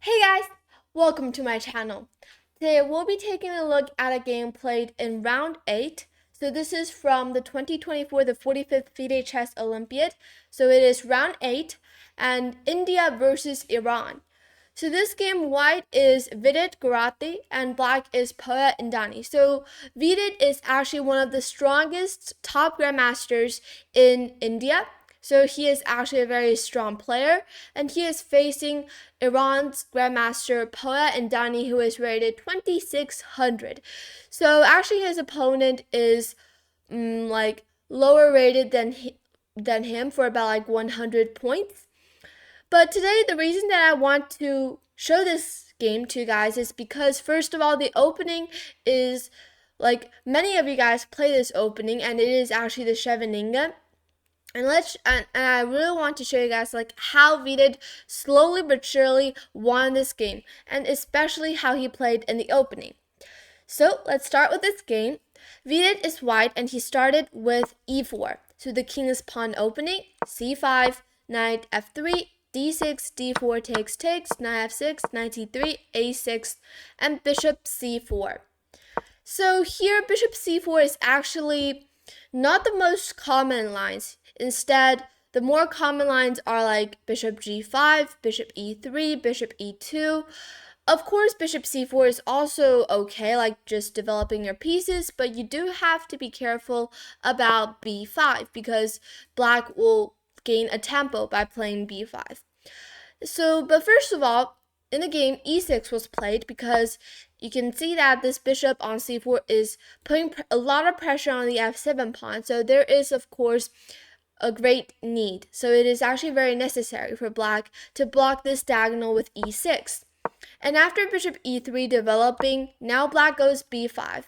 Hey guys, welcome to my channel. Today we'll be taking a look at a game played in round 8. So this is from the 2024 the 45th FIDE Chess Olympiad. So it is round 8 and India versus Iran. So this game, white is Vidit Gurati and black is Poya Indani. So Vidit is actually one of the strongest top grandmasters in India. So he is actually a very strong player, and he is facing Iran's grandmaster Poya Indani, who is rated 2600. So actually, his opponent is like lower rated than him for about like 100 points. But today, the reason that I want to show this game to you guys is because, first of all, the opening is like many of you guys play this opening, and it is actually the Shevaninga. And I really want to show you guys like how Vidit slowly but surely won this game, and especially how he played in the opening. So let's start with this game. Vidit is white and he started with e4. So the king is pawn opening, c5, knight f3, d6, d4 takes, knight f6, knight e3, a6, and bishop c4. So here bishop c4 is actually not the most common lines. Instead, the more common lines are like bishop g5, bishop e3, bishop e2. Of course, bishop c4 is also okay, like just developing your pieces, but you do have to be careful about b5 because black will gain a tempo by playing b5. So, but first of all, in the game, e6 was played because you can see that this bishop on c4 is putting a lot of pressure on the f7 pawn. So there is, of course, a great need. So it is actually very necessary for black to block this diagonal with e6. And after bishop e3 developing, now black goes b5.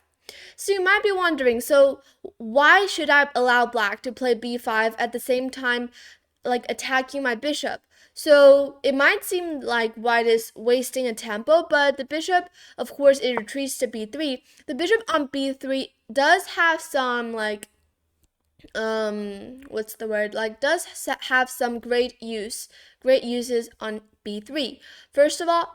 So you might be wondering, so why should I allow black to play b5 at the same time like attacking my bishop? So it might seem like white is wasting a tempo, but the bishop, of course, it retreats to b3. The bishop on b3 does have some like what's the word, like does have some great uses on b3. First of all,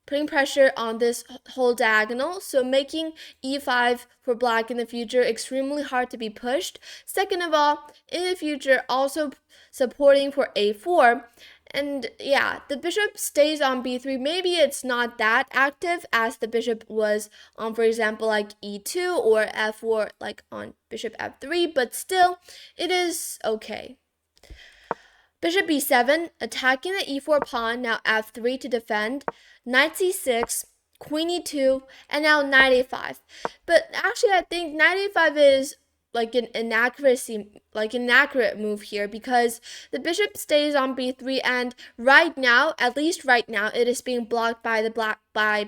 putting pressure on this whole diagonal, so making e5 for black in the future extremely hard to be pushed. Second of all, in the future also supporting for a4. And yeah, the bishop stays on b3. Maybe it's not that active as the bishop was on, for example, like e2 or f4, like on bishop f3, but still, it is okay. Bishop b7, attacking the e4 pawn, now f3 to defend, knight c6, queen e2, and now knight a5. But actually, I think knight a5 is like an inaccurate move here because the bishop stays on b3, and right now, at least right now, it is being blocked by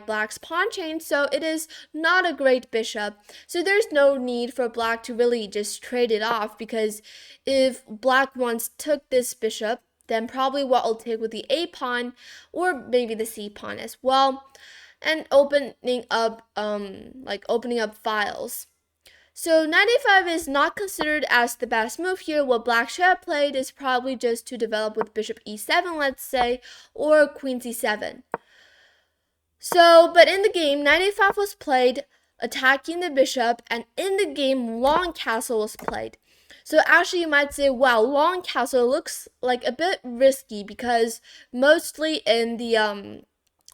black's pawn chain, so it is not a great bishop. So there's no need for black to really just trade it off, because if black once took this bishop, then probably what will take with the a pawn or maybe the c pawn as well, and opening up files. So knight a5 is not considered as the best move here. What black should have played is probably just to develop with bishop e7, let's say, or queen c7. So, but in the game, knight a5 was played, attacking the bishop, and in the game, long castle was played. So actually, you might say, wow, long castle looks like a bit risky because mostly in the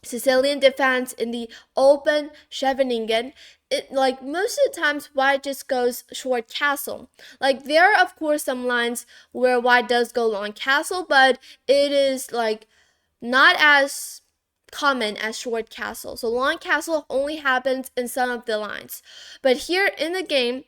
Sicilian defense, in the open Scheveningen, it like most of the times white just goes short castle. Like there are of course some lines where white does go long castle, but it is like not as common as short castle. So long castle only happens in some of the lines. But here in the game,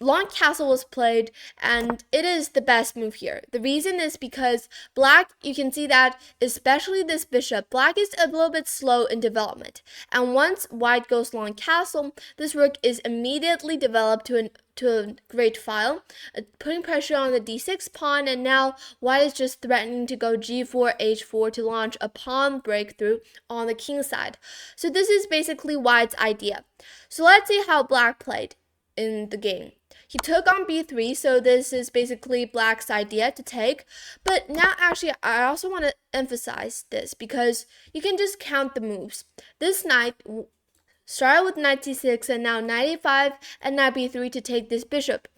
long castle was played, and it is the best move here. The reason is because black, you can see that especially this bishop, black is a little bit slow in development. And once white goes long castle, this rook is immediately developed to a great file, putting pressure on the d6 pawn, and now white is just threatening to go g4, h4 to launch a pawn breakthrough on the king side. So this is basically white's idea. So let's see how black played in the game. he took on b3, so this is basically black's idea to take. But now actually I also want to emphasize this because you can just count the moves. This knight started with knight c6 and now knight a5 and knight b3 to take this bishop.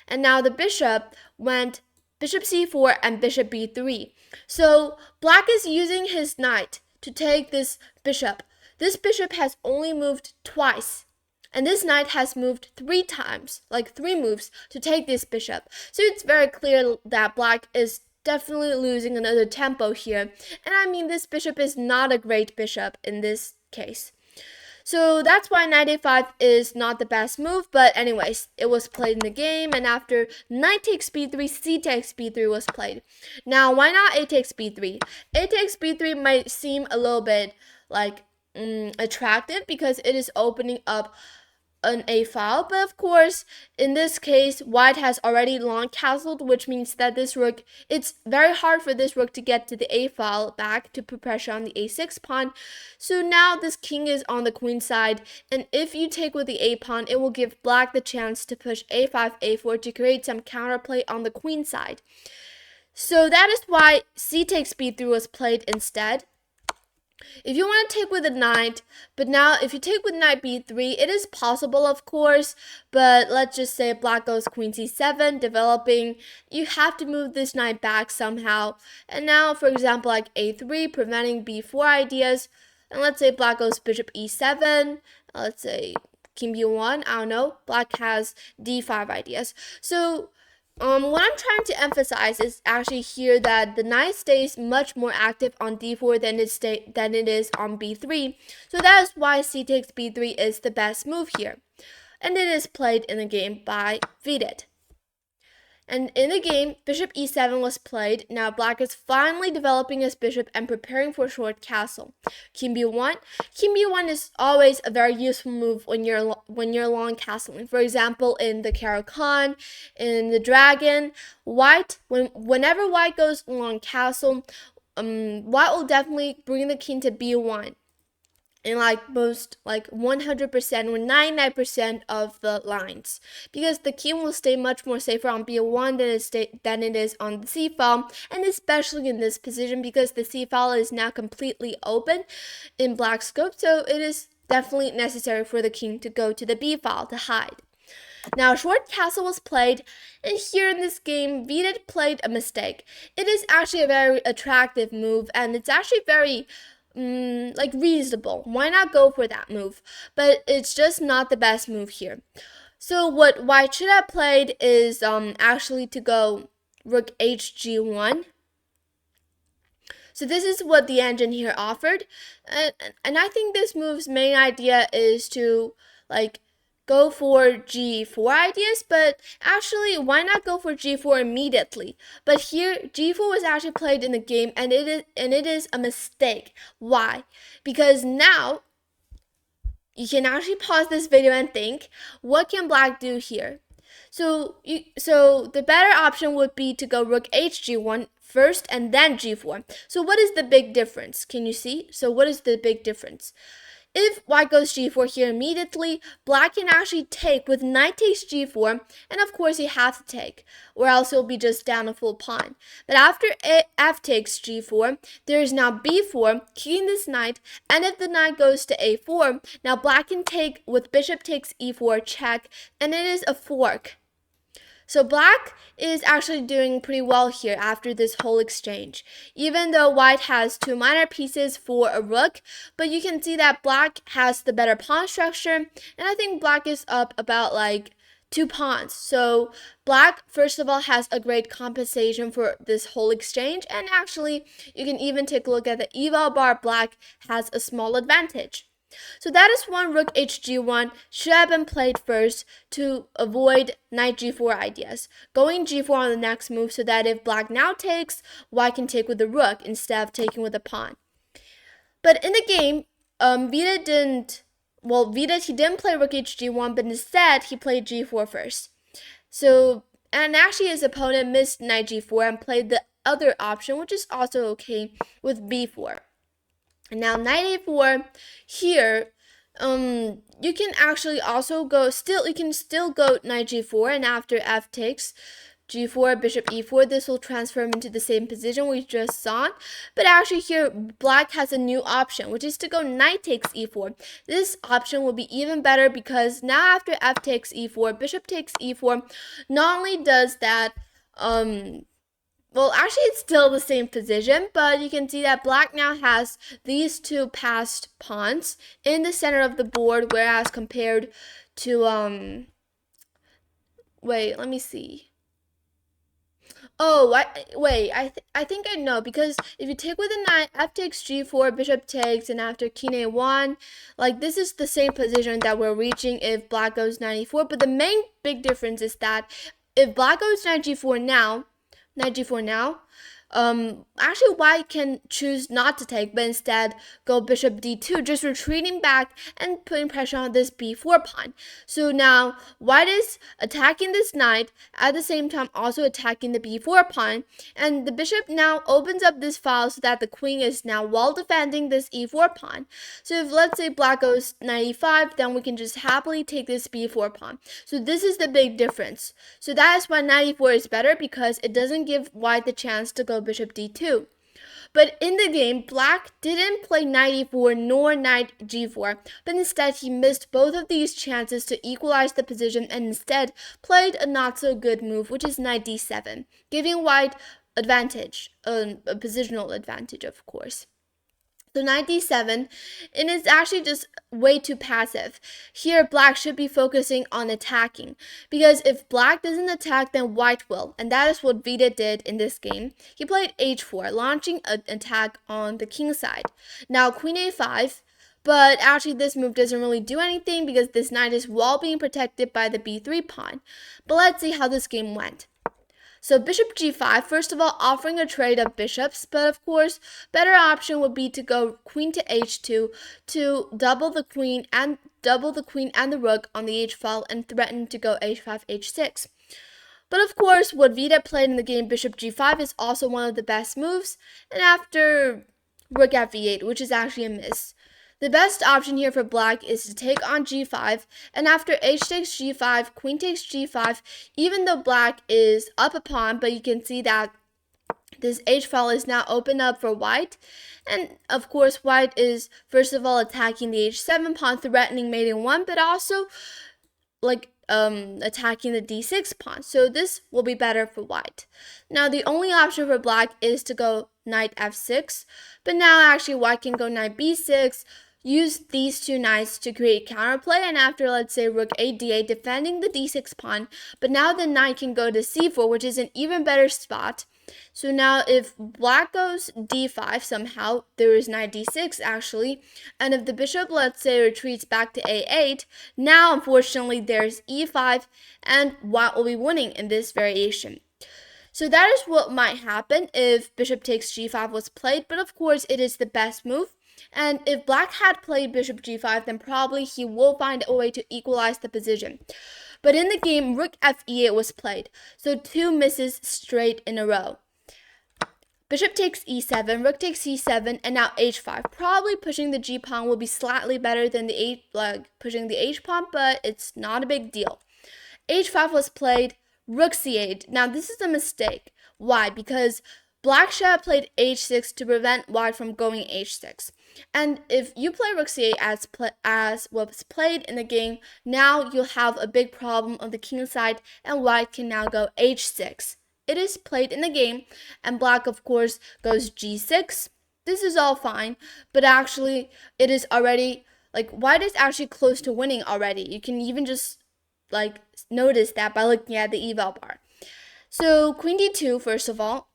And now the bishop went bishop c4 and bishop b3. So black is using his knight to take this bishop. This bishop has only moved twice. And this knight has moved 3 times, like 3 moves, to take this bishop. So it's very clear that black is definitely losing another tempo here. And I mean, this bishop is not a great bishop in this case. So that's why knight a5 is not the best move. But anyways, it was played in the game. And after knight takes b3, c takes b3 was played. Now, why not a takes b3? A takes b3 might seem a little bit like attractive because it is opening up an a file, but of course in this case white has already long castled, which means that this rook, it's very hard for this rook to get to the a file back to put pressure on the a6 pawn. So now this king is on the queen side, and if you take with the a pawn, it will give black the chance to push a5 a4 to create some counterplay on the queen side. So that is why c takes b3 was played instead. If you want to take with a knight, but now if you take with knight b3, it is possible, of course, but let's just say black goes queen c7, developing, you have to move this knight back somehow. And now, for example, like a3, preventing b4 ideas, and let's say black goes bishop e7, let's say king b1, I don't know, black has d5 ideas. So what I'm trying to emphasize is actually here that the knight stays much more active on d4 than it is on b3. So that is why c takes b3 is the best move here. And it is played in the game by Vidit. And in the game, bishop e7 was played. Now black is finally developing his bishop and preparing for short castle. King b1. King b1 is always a very useful move when you're long castling. For example, in the Caro-Kann, in the Dragon, whenever white goes long castle, white will definitely bring the king to b1. In most 100% or 99% of the lines, because the king will stay much more safer on b1 than it is on the c file, and especially in this position because the c file is now completely open in black's scope, so it is definitely necessary for the king to go to the b file to hide. Now, short castle was played, and here in this game, Vidit played a mistake. It is actually a very attractive move, and it's actually very reasonable. Why not go for that move? But it's just not the best move here. So what white should have played is actually to go rook hg1. So this is what the engine here offered, and I think this move's main idea is to go for g4 ideas, but actually why not go for g4 immediately? But here g4 was actually played in the game, and it is a mistake. Why? Because now you can actually pause this video and think, what can black do here? So the better option would be to go rook hg1 first and then g4. So what is the big difference? Can you see? So what is the big difference? If white goes g4 here immediately, black can actually take with knight takes g4, and of course he has to take, or else he'll be just down a full pawn. But after f takes g4, there is now b4, kicking this knight, and if the knight goes to a4, now black can take with bishop takes e4 check, and it is a fork. So black is actually doing pretty well here after this whole exchange, even though white has 2 minor pieces for a rook, but you can see that black has the better pawn structure, and I think black is up about 2 pawns. So black, first of all, has a great compensation for this whole exchange, and actually you can even take a look at the eval bar. Black has a small advantage. So that is one rook hg1 should have been played first to avoid knight g4 ideas. Going g4 on the next move so that if black now takes, white can take with the rook instead of taking with the pawn. But in the game, Vidit didn't play rook hg1, but instead he played g4 first. So, and actually his opponent missed knight g4 and played the other option, which is also okay, with b4. And now knight a4, here You can actually also go you can still go knight g4, and after f takes g4, bishop e4, this will transform into the same position we just saw. But actually here, black has a new option, which is to go knight takes e4. This option will be even better because now after f takes e4, bishop takes e4, not only does that, well, actually, it's still the same position, but you can see that black now has these two passed pawns in the center of the board, whereas compared to, wait, let me see. Oh, I think I know, because if you take with a knight, f takes g4, bishop takes, and after king a1, like this is the same position that we're reaching if black goes knight e4, but the main big difference is that if black goes knight g4 now, actually white can choose not to take, but instead go bishop d2, just retreating back and putting pressure on this b4 pawn. So now white is attacking this knight, at the same time also attacking the b4 pawn, and the bishop now opens up this file so that the queen is now wall defending this e4 pawn. So if, let's say, black goes knight e5, then we can just happily take this b4 pawn. So this is the big difference. So that is why knight e4 is better, because it doesn't give white the chance to go bishop d2. But in the game, black didn't play knight e4 nor knight g4, but instead he missed both of these chances to equalize the position, and instead played a not so good move, which is knight d7, giving white advantage, a positional advantage, of course. So knight d7, and it's actually just way too passive. Here, black should be focusing on attacking, because if black doesn't attack, then white will, and that is what Vidit did in this game. He played h4, launching an attack on the king side. Now queen a5, but actually this move doesn't really do anything because this knight is wall being protected by the b3 pawn. But let's see how this game went. So bishop g5, first of all, offering a trade of bishops, but of course, better option would be to go queen to h2 to double the queen and the rook on the h file and threaten to go h5, h6. But of course, what Vidit played in the game, bishop g5, is also one of the best moves, and after rook f8, which is actually a miss. The best option here for black is to take on g5, and after h takes g5, queen takes g5, even though black is up a pawn, but you can see that this h file is now open up for white. And of course, white is first of all attacking the h7 pawn, threatening mate in 1, but also attacking the d6 pawn. So this will be better for white. Now the only option for black is to go knight f6, but now actually white can go knight b6, use these two knights to create counterplay, and after, let's say, rook a d8, defending the d6 pawn, but now the knight can go to c4, which is an even better spot. So now if black goes d5 somehow, there is knight d6 actually, and if the bishop, let's say, retreats back to a8, now unfortunately there's e5, and white will be winning in this variation. So that is what might happen if bishop takes g5 was played, but of course it is the best move. And if black had played bishop g5, then probably he will find a way to equalize the position. But in the game, rook f8 was played, so two misses straight in a row. Bishop takes e7, rook takes c7, and now h5. Probably pushing the g pawn will be slightly better than pushing the h pawn, but it's not a big deal. h5 was played, rook c8. Now this is a mistake. Why? Because black should have played h6 to prevent white from going h6. And if you play rook c8 as was played in the game, now you'll have a big problem on the king side, and white can now go h6. It is played in the game, and black, of course, goes g6. This is all fine, but actually, it is already, white is actually close to winning already. You can even just, notice that by looking at the eval bar. So, queen d2, first of all,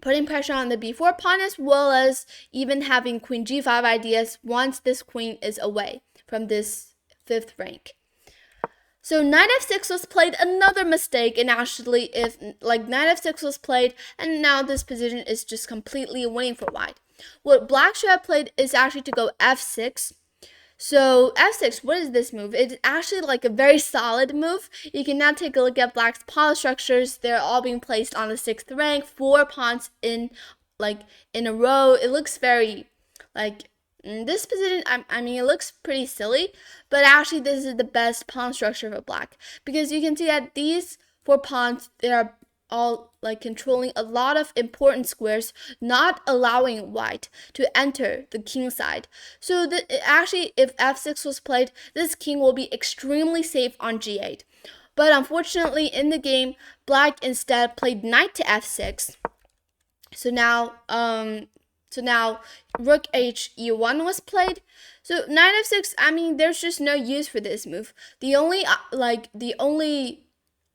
putting pressure on the b4 pawn, as well as even having queen g5 ideas once this queen is away from this 5th rank. So knight f6 was played, another mistake, and actually if knight f6 was played, and now this position is just completely winning for white. What black should have played is actually to go f6. So f6, what is this move? It's actually a very solid move. You can now take a look at black's pawn structures. They're all being placed on the 6th rank, 4 pawns in a row. It looks very This position, I mean, it looks pretty silly, but actually this is the best pawn structure for black, because you can see that these 4 pawns, they are all like controlling a lot of important squares, not allowing white to enter the king side. So actually, if f6 was played, this king will be extremely safe on g8. But unfortunately, in the game, black instead played knight to f6. So now rook e1 was played. So knight f6, I mean, there's just no use for this move. The only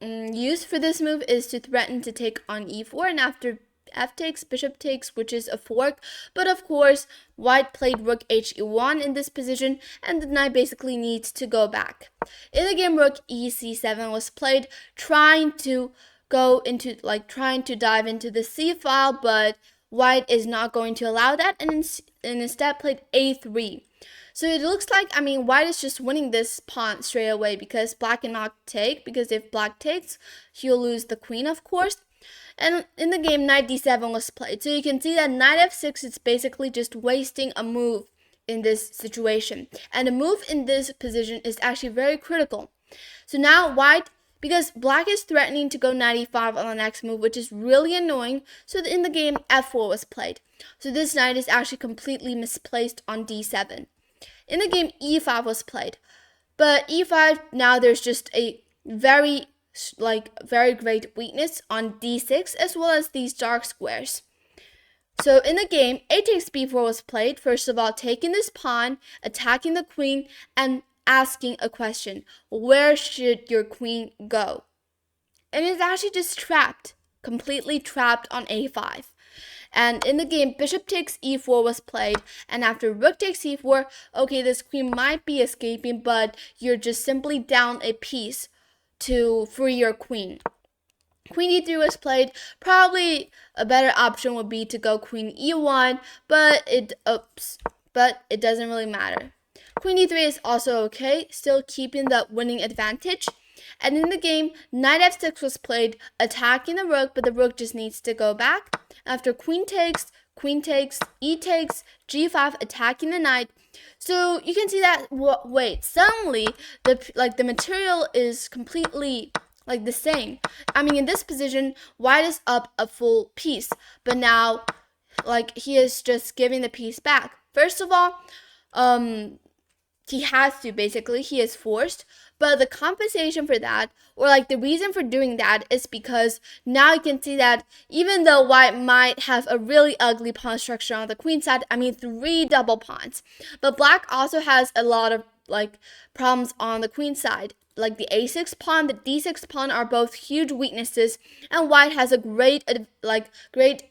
use for this move is to threaten to take on e4, and after f takes, bishop takes, which is a fork. But of course, white played rook e1 in this position, and the knight basically needs to go back. In the game, rook e7 was played, trying to dive into the c file, but white is not going to allow that, and instead played a3. So it looks like, I mean, white is just winning this pawn straight away, because black cannot take, because if black takes, he'll lose the queen, of course. And in the game, knight d7 was played. So you can see that knight f6 is basically just wasting a move in this situation. And a move in this position is actually very critical. So now white, because black is threatening to go knight e5 on the next move, which is really annoying. So in the game, f4 was played. So this knight is actually completely misplaced on d7. In the game, e5 was played. But e5, now there's just a very great weakness on d6, as well as these dark squares. So in the game, a takes b4 was played. First of all, taking this pawn, attacking the queen, and asking a question. Where should your queen go? And it's actually just trapped, completely trapped on a5. And in the game, bishop takes e4 was played, and after rook takes e4, okay, this queen might be escaping, but you're just simply down a piece to free your queen. Queen e3 was played. Probably a better option would be to go queen e1, but it doesn't really matter. Queen e3 is also okay, still keeping the winning advantage. And in the game, knight f6 was played, attacking the rook, but the rook just needs to go back. After queen takes, e takes, g5, attacking the knight. So you can see that, wait, suddenly the material is completely the same. I mean, in this position, white is up a full piece, but now he is just giving the piece back. First of all, he has to, basically, he is forced. But the compensation for that, or the reason for doing that, is because now you can see that even though white might have a really ugly pawn structure on the queen side, I mean 3 double pawns, but black also has a lot of problems on the queen side. The a6 pawn, the d6 pawn are both huge weaknesses, and white has a great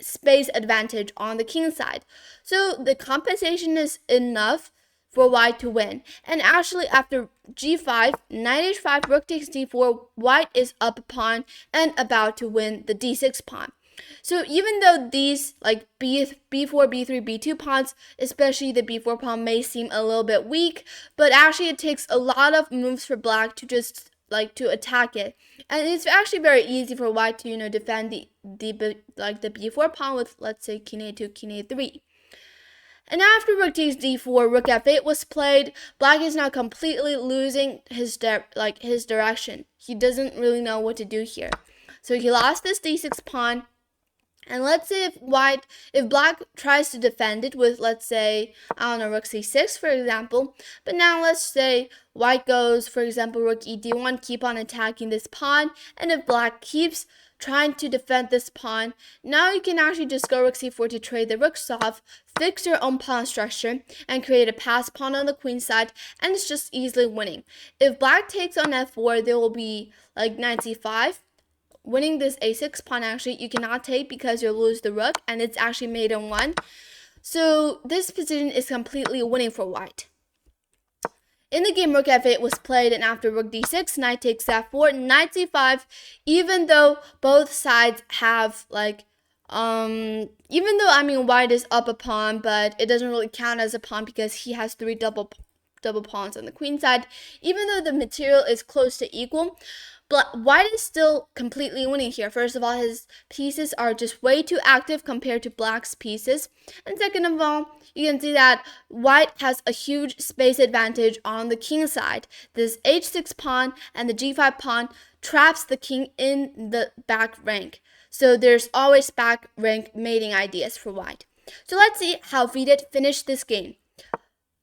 space advantage on the king side. So the compensation is enough for white to win. And actually, after g5, knight h5, rook takes d4, white is up a pawn and about to win the d6 pawn. So even though these b4, b3, b2 pawns, especially the b4 pawn, may seem a little bit weak, but actually it takes a lot of moves for black to just to attack it. And it's actually very easy for white to defend the b4 pawn with, let's say, king a2, king a3. And after rook takes d4, rook f8 was played. Black is now completely losing his direction. He doesn't really know what to do here. So he lost this d6 pawn. And let's say if black tries to defend it with, let's say, I don't know, rook c6, for example. But now let's say white goes, for example, rook e1, keep on attacking this pawn. And if black keeps trying to defend this pawn, now you can actually just go rook c4 to trade the rooks off, fix your own pawn structure, and create a pass pawn on the queen side, and it's just easily winning. If black takes on f4, there will be knight c5. Winning this a6 pawn, actually, you cannot take because you'll lose the rook, and it's actually mate in 1. So this position is completely winning for white. In the game, rook f8 was played, and after rook d6, knight takes f4, knight c5, even though both sides have, even though, I mean, white is up a pawn, but it doesn't really count as a pawn because he has 3 double pawns on the queen side, even though the material is close to equal. White is still completely winning here. First of all, his pieces are just way too active compared to black's pieces. And second of all, you can see that white has a huge space advantage on the king side. This h6 pawn and the g5 pawn traps the king in the back rank. So there's always back rank mating ideas for white. So let's see how Vidit finished this game.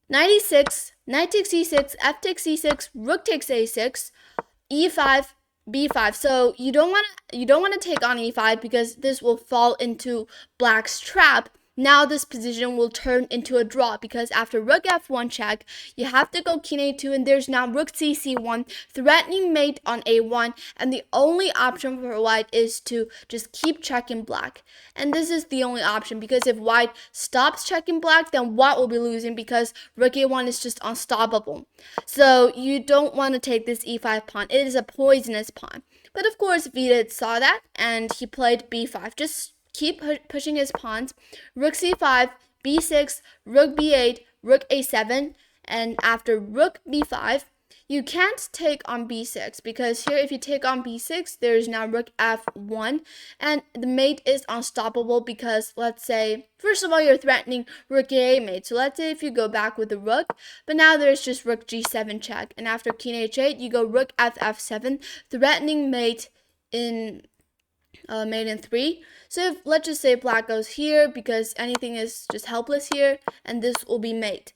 Knight e6, knight takes e6, f takes e6, rook takes a6, e5, b5. So you don't want to take on e5 because this will fall into black's trap. Now this position will turn into a draw because after rook f1 check, you have to go king a2, and there's now rook c1, threatening mate on a1, and the only option for white is to just keep checking black. And this is the only option because if white stops checking black, then white will be losing because rook a1 is just unstoppable. So you don't want to take this e5 pawn. It is a poisonous pawn. But of course, Vidit saw that and he played b5. Just keep pushing his pawns. Rook c5, b6, rook b8, rook a7, and after rook b5, you can't take on b6 because here if you take on b6, there's now rook f1, and the mate is unstoppable because let's say, first of all, you're threatening rook a8 mate. So let's say if you go back with the rook, but now there's just rook g7 check, and after king h8, you go rook f7, threatening mate in mate in 3. So if, let's just say black goes here because anything is just helpless here, and this will be mate.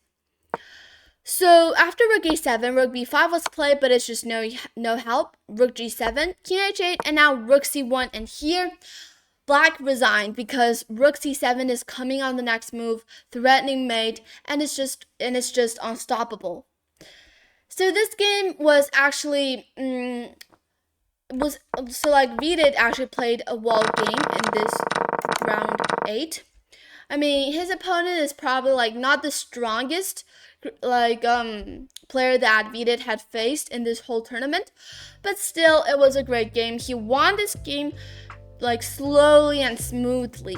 So after rook a7, rook b5 was played, but it's just no help. Rook g7, king h8, and now rook c1, and here black resigned because rook c7 is coming on the next move, threatening mate, and it's just unstoppable. So this game was actually Vidit actually played a wall game in this round 8. I mean, his opponent is probably like not the strongest player that Vidit had faced in this whole tournament, but still it was a great game. He won this game like slowly and smoothly.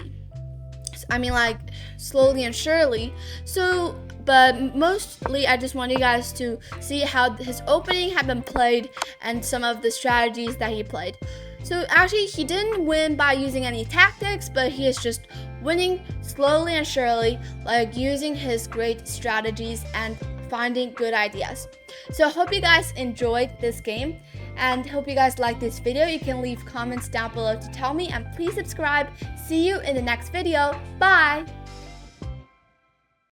I mean, like slowly and surely. So, but mostly I just want you guys to see how his opening had been played and some of the strategies that he played. So actually he didn't win by using any tactics, but he is just winning slowly and surely, like using his great strategies and finding good ideas. So I hope you guys enjoyed this game and hope you guys like this video. You can leave comments down below to tell me, and please subscribe. See you in the next video. Bye!